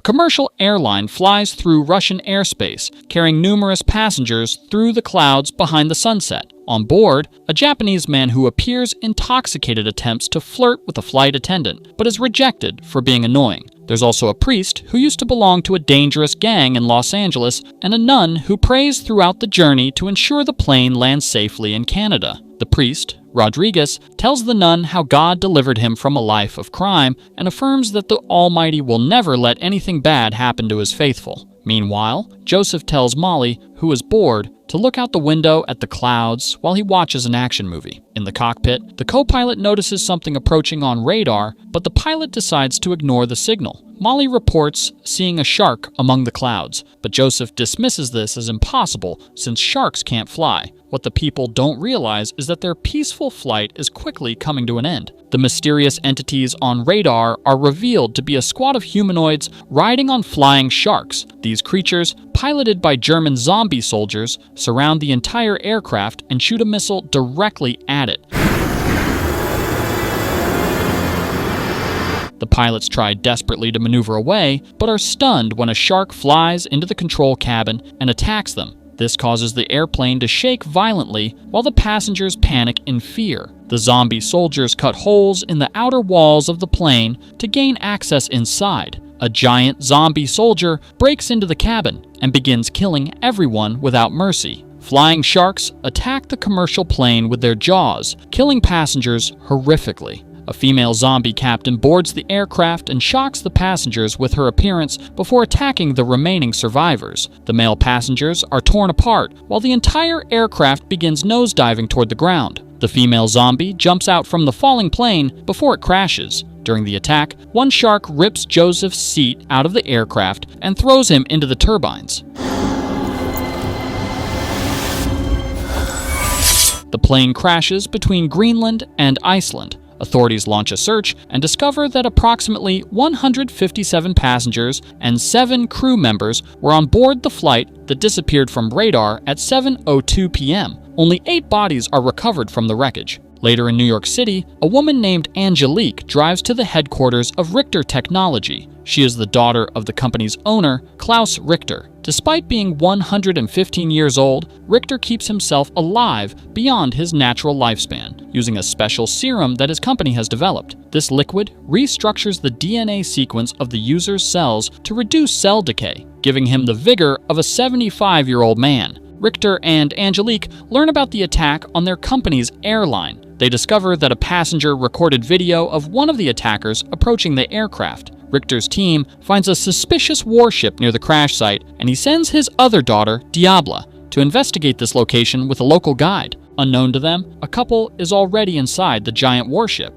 commercial airline flies through Russian airspace, carrying numerous passengers through the clouds behind the sunset. On board, a Japanese man who appears intoxicated attempts to flirt with a flight attendant, but is rejected for being annoying. There's also a priest who used to belong to a dangerous gang in Los Angeles, and a nun who prays throughout the journey to ensure the plane lands safely in Canada. The priest, Rodriguez, tells the nun how God delivered him from a life of crime and affirms that the Almighty will never let anything bad happen to his faithful. Meanwhile, Joseph tells Molly, who is bored, to look out the window at the clouds while he watches an action movie. In the cockpit, the co-pilot notices something approaching on radar, but the pilot decides to ignore the signal. Molly reports seeing a shark among the clouds, but Joseph dismisses this as impossible since sharks can't fly. What the people don't realize is that their peaceful flight is quickly coming to an end. The mysterious entities on radar are revealed to be a squad of humanoids riding on flying sharks. These creatures, piloted by German zombie soldiers, surround the entire aircraft and shoot a missile directly at it. The pilots try desperately to maneuver away, but are stunned when a shark flies into the control cabin and attacks them. This causes the airplane to shake violently while the passengers panic in fear. The zombie soldiers cut holes in the outer walls of the plane to gain access inside. A giant zombie soldier breaks into the cabin and begins killing everyone without mercy. Flying sharks attack the commercial plane with their jaws, killing passengers horrifically. A female zombie captain boards the aircraft and shocks the passengers with her appearance before attacking the remaining survivors. The male passengers are torn apart while the entire aircraft begins nosediving toward the ground. The female zombie jumps out from the falling plane before it crashes. During the attack, one shark rips Joseph's seat out of the aircraft and throws him into the turbines. The plane crashes between Greenland and Iceland. Authorities launch a search and discover that approximately 157 passengers and 7 crew members were on board the flight that disappeared from radar at 7:02 p.m. Only 8 bodies are recovered from the wreckage. Later in New York City, a woman named Angelique drives to the headquarters of Richter Technology. She is the daughter of the company's owner, Klaus Richter. Despite being 115 years old, Richter keeps himself alive beyond his natural lifespan, using a special serum that his company has developed. This liquid restructures the DNA sequence of the user's cells to reduce cell decay, giving him the vigor of a 75-year-old man. Richter and Angelique learn about the attack on their company's airline. They discover that a passenger recorded video of one of the attackers approaching the aircraft. Richter's team finds a suspicious warship near the crash site, and he sends his other daughter, Diabla, to investigate this location with a local guide. Unknown to them, a couple is already inside the giant warship.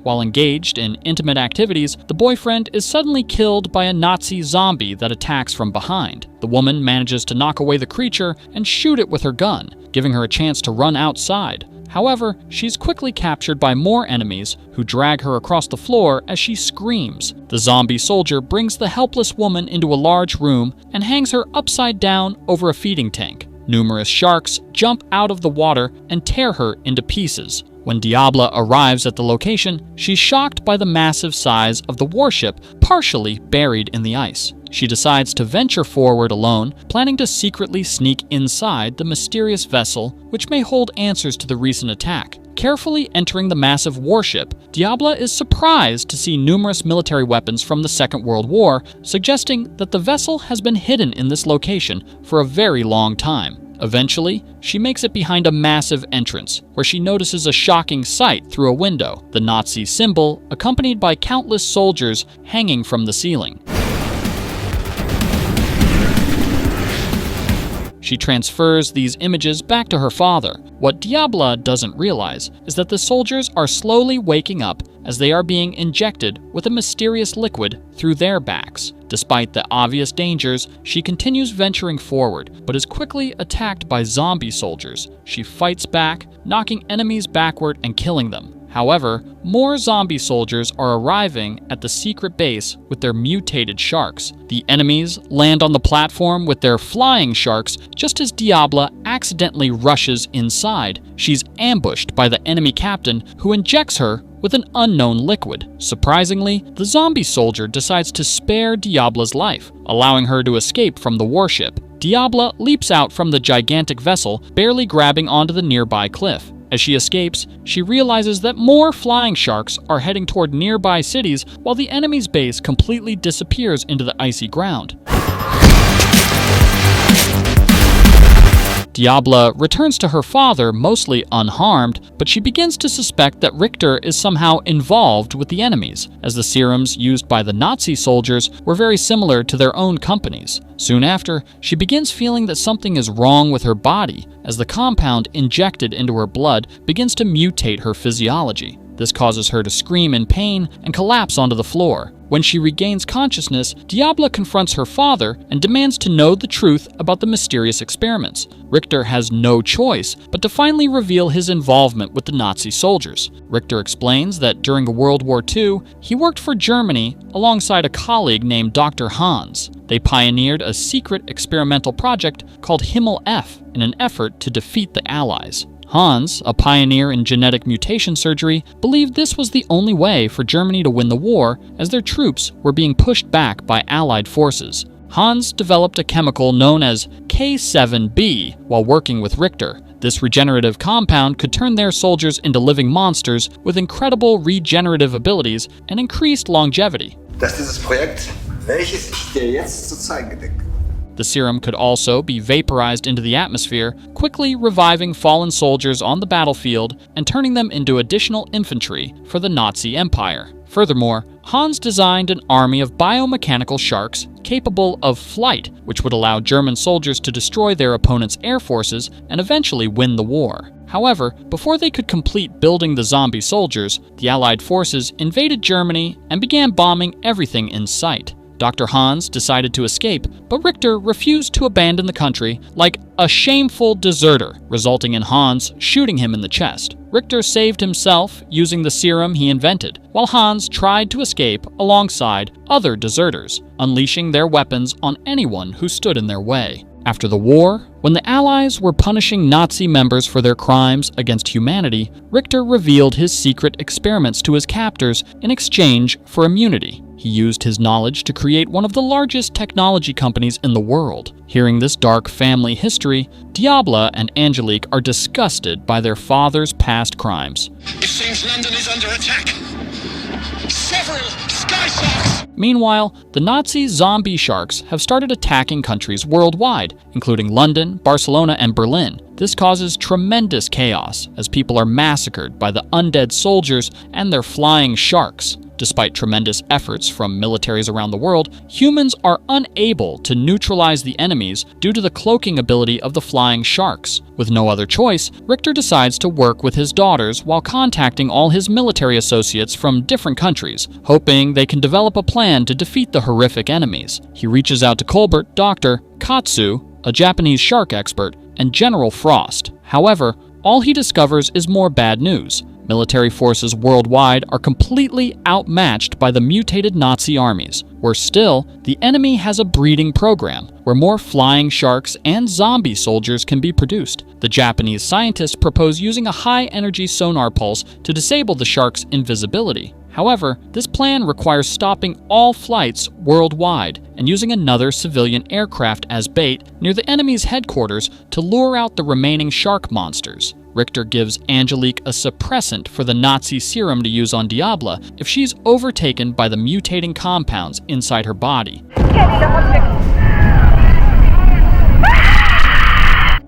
While engaged in intimate activities, the boyfriend is suddenly killed by a Nazi zombie that attacks from behind. The woman manages to knock away the creature and shoot it with her gun, giving her a chance to run outside. However, she's quickly captured by more enemies who drag her across the floor as she screams. The zombie soldier brings the helpless woman into a large room and hangs her upside down over a feeding tank. Numerous sharks jump out of the water and tear her into pieces. When Diabla arrives at the location, she's shocked by the massive size of the warship partially buried in the ice. She decides to venture forward alone, planning to secretly sneak inside the mysterious vessel, which may hold answers to the recent attack. Carefully entering the massive warship, Diabla is surprised to see numerous military weapons from the Second World War, suggesting that the vessel has been hidden in this location for a very long time. Eventually, she makes it behind a massive entrance, where she notices a shocking sight through a window, the Nazi symbol accompanied by countless soldiers hanging from the ceiling. She transfers these images back to her father. What Diabla doesn't realize is that the soldiers are slowly waking up as they are being injected with a mysterious liquid through their backs. Despite the obvious dangers, she continues venturing forward, but is quickly attacked by zombie soldiers. She fights back, knocking enemies backward and killing them. However, more zombie soldiers are arriving at the secret base with their mutated sharks. The enemies land on the platform with their flying sharks just as Diabla accidentally rushes inside. She's ambushed by the enemy captain, who injects her with an unknown liquid. Surprisingly, the zombie soldier decides to spare Diabla's life, allowing her to escape from the warship. Diabla leaps out from the gigantic vessel, barely grabbing onto the nearby cliff. As she escapes, she realizes that more flying sharks are heading toward nearby cities while the enemy's base completely disappears into the icy ground. Diabla returns to her father mostly unharmed, but she begins to suspect that Richter is somehow involved with the enemies, as the serums used by the Nazi soldiers were very similar to their own companies. Soon after, she begins feeling that something is wrong with her body, as the compound injected into her blood begins to mutate her physiology. This causes her to scream in pain and collapse onto the floor. When she regains consciousness, Diabla confronts her father and demands to know the truth about the mysterious experiments. Richter has no choice but to finally reveal his involvement with the Nazi soldiers. Richter explains that during World War II, he worked for Germany alongside a colleague named Dr. Hans. They pioneered a secret experimental project called Himmel F in an effort to defeat the Allies. Hans, a pioneer in genetic mutation surgery, believed this was the only way for Germany to win the war, as their troops were being pushed back by Allied forces. Hans developed a chemical known as K7B while working with Richter. This regenerative compound could turn their soldiers into living monsters with incredible regenerative abilities and increased longevity. Dass dieses Projekt, welches ich dir jetzt zu zeigen gedenke. The serum could also be vaporized into the atmosphere, quickly reviving fallen soldiers on the battlefield and turning them into additional infantry for the Nazi Empire. Furthermore, Hans designed an army of biomechanical sharks capable of flight, which would allow German soldiers to destroy their opponent's air forces and eventually win the war. However, before they could complete building the zombie soldiers, the Allied forces invaded Germany and began bombing everything in sight. Dr. Hans decided to escape, but Richter refused to abandon the country like a shameful deserter, resulting in Hans shooting him in the chest. Richter saved himself using the serum he invented, while Hans tried to escape alongside other deserters, unleashing their weapons on anyone who stood in their way. After the war, when the Allies were punishing Nazi members for their crimes against humanity, Richter revealed his secret experiments to his captors in exchange for immunity. He used his knowledge to create one of the largest technology companies in the world. Hearing this dark family history, Diabla and Angelique are disgusted by their father's past crimes. It seems London is under attack. Several sky sharks! Meanwhile, the Nazi zombie sharks have started attacking countries worldwide, including London, Barcelona, and Berlin. This causes tremendous chaos as people are massacred by the undead soldiers and their flying sharks. Despite tremendous efforts from militaries around the world, humans are unable to neutralize the enemies due to the cloaking ability of the flying sharks. With no other choice, Richter decides to work with his daughters while contacting all his military associates from different countries, hoping they can develop a plan to defeat the horrific enemies. He reaches out to Colbert, Dr. Katsu, a Japanese shark expert, and General Frost. However, all he discovers is more bad news. Military forces worldwide are completely outmatched by the mutated Nazi armies. Worse still, the enemy has a breeding program where more flying sharks and zombie soldiers can be produced. The Japanese scientists propose using a high-energy sonar pulse to disable the sharks' invisibility. However, this plan requires stopping all flights worldwide and using another civilian aircraft as bait near the enemy's headquarters to lure out the remaining shark monsters. Richter gives Angelique a suppressant for the Nazi serum to use on Diabla if she's overtaken by the mutating compounds inside her body.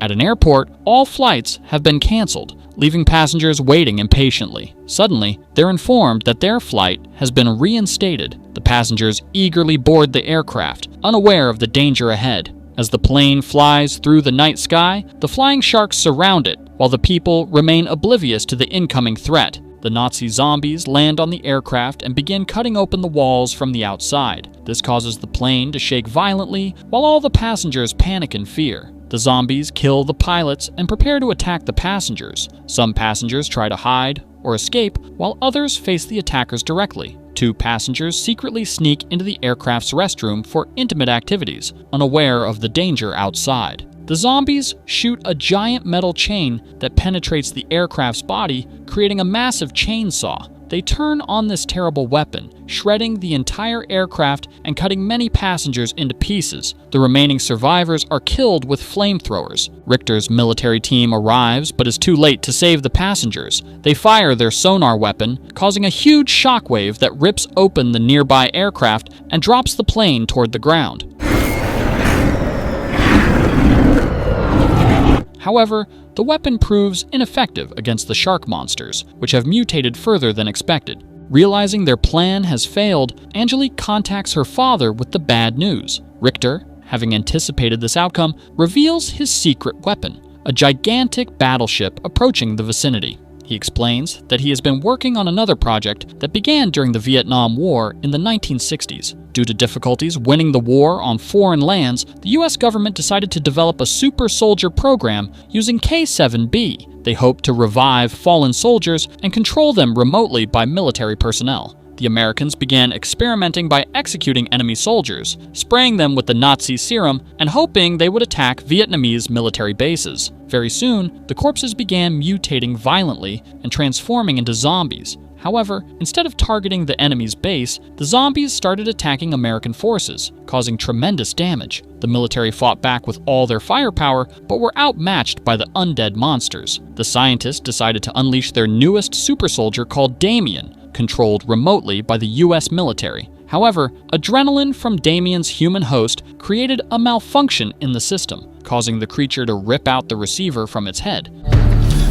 At an airport, all flights have been canceled, leaving passengers waiting impatiently. Suddenly, they're informed that their flight has been reinstated. The passengers eagerly board the aircraft, unaware of the danger ahead. As the plane flies through the night sky, the flying sharks surround it, while the people remain oblivious to the incoming threat. The Nazi zombies land on the aircraft and begin cutting open the walls from the outside. This causes the plane to shake violently, while all the passengers panic in fear. The zombies kill the pilots and prepare to attack the passengers. Some passengers try to hide or escape, while others face the attackers directly. 2 passengers secretly sneak into the aircraft's restroom for intimate activities, unaware of the danger outside. The zombies shoot a giant metal chain that penetrates the aircraft's body, creating a massive chainsaw. they turn on this terrible weapon, shredding the entire aircraft and cutting many passengers into pieces. The remaining survivors are killed with flamethrowers. Richter's military team arrives but is too late to save the passengers. They fire their sonar weapon, causing a huge shockwave that rips open the nearby aircraft and drops the plane toward the ground. However, the weapon proves ineffective against the shark monsters, which have mutated further than expected. Realizing their plan has failed, Angelique contacts her father with the bad news. Richter, having anticipated this outcome, reveals his secret weapon, a gigantic battleship approaching the vicinity. He explains that he has been working on another project that began during the Vietnam War in the 1960s. Due to difficulties winning the war on foreign lands, the US government decided to develop a super soldier program using K-7B. They hoped to revive fallen soldiers and control them remotely by military personnel. The Americans began experimenting by executing enemy soldiers, spraying them with the Nazi serum, and hoping they would attack Vietnamese military bases. Very soon, the corpses began mutating violently and transforming into zombies. However, instead of targeting the enemy's base, the zombies started attacking American forces, causing tremendous damage. The military fought back with all their firepower, but were outmatched by the undead monsters. The scientists decided to unleash their newest super soldier called Damien, controlled remotely by the US military. However, adrenaline from Damien's human host created a malfunction in the system, causing the creature to rip out the receiver from its head.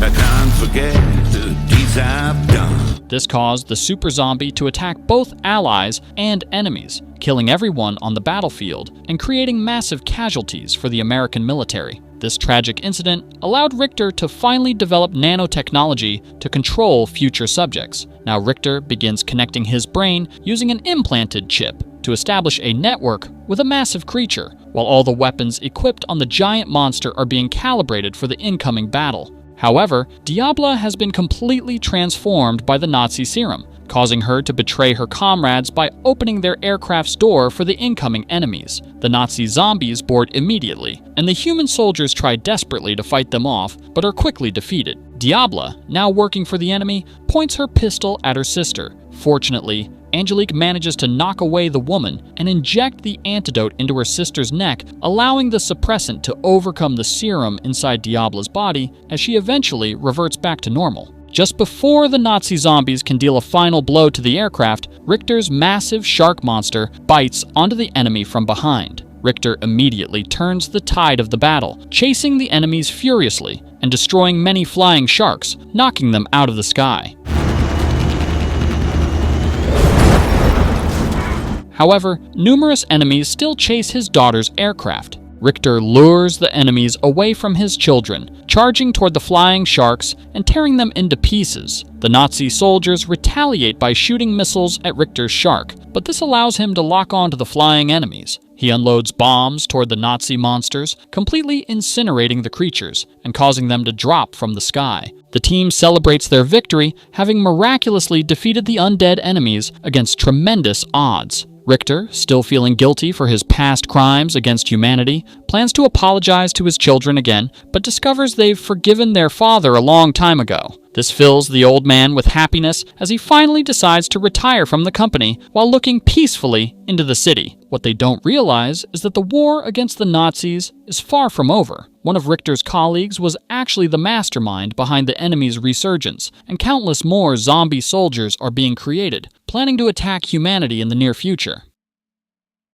I can't forget the deeds I've done. This caused the super zombie to attack both allies and enemies, killing everyone on the battlefield and creating massive casualties for the American military. This tragic incident allowed Richter to finally develop nanotechnology to control future subjects. Now Richter begins connecting his brain using an implanted chip to establish a network with a massive creature, while all the weapons equipped on the giant monster are being calibrated for the incoming battle. However, Diabla has been completely transformed by the Nazi serum, causing her to betray her comrades by opening their aircraft's door for the incoming enemies. The Nazi zombies board immediately, and the human soldiers try desperately to fight them off, but are quickly defeated. Diabla, now working for the enemy, points her pistol at her sister. Fortunately, Angelique manages to knock away the woman and inject the antidote into her sister's neck, allowing the suppressant to overcome the serum inside Diabla's body as she eventually reverts back to normal. Just before the Nazi zombies can deal a final blow to the aircraft, Richter's massive shark monster bites onto the enemy from behind. Richter immediately turns the tide of the battle, chasing the enemies furiously and destroying many flying sharks, knocking them out of the sky. However, numerous enemies still chase his daughter's aircraft. Richter lures the enemies away from his children, charging toward the flying sharks and tearing them into pieces. The Nazi soldiers retaliate by shooting missiles at Richter's shark, but this allows him to lock onto the flying enemies. He unloads bombs toward the Nazi monsters, completely incinerating the creatures and causing them to drop from the sky. The team celebrates their victory, having miraculously defeated the undead enemies against tremendous odds. Richter, still feeling guilty for his past crimes against humanity, plans to apologize to his children again, but discovers they've forgiven their father a long time ago. This fills the old man with happiness as he finally decides to retire from the company while looking peacefully into the city. What they don't realize is that the war against the Nazis is far from over. One of Richter's colleagues was actually the mastermind behind the enemy's resurgence, and countless more zombie soldiers are being created, planning to attack humanity in the near future.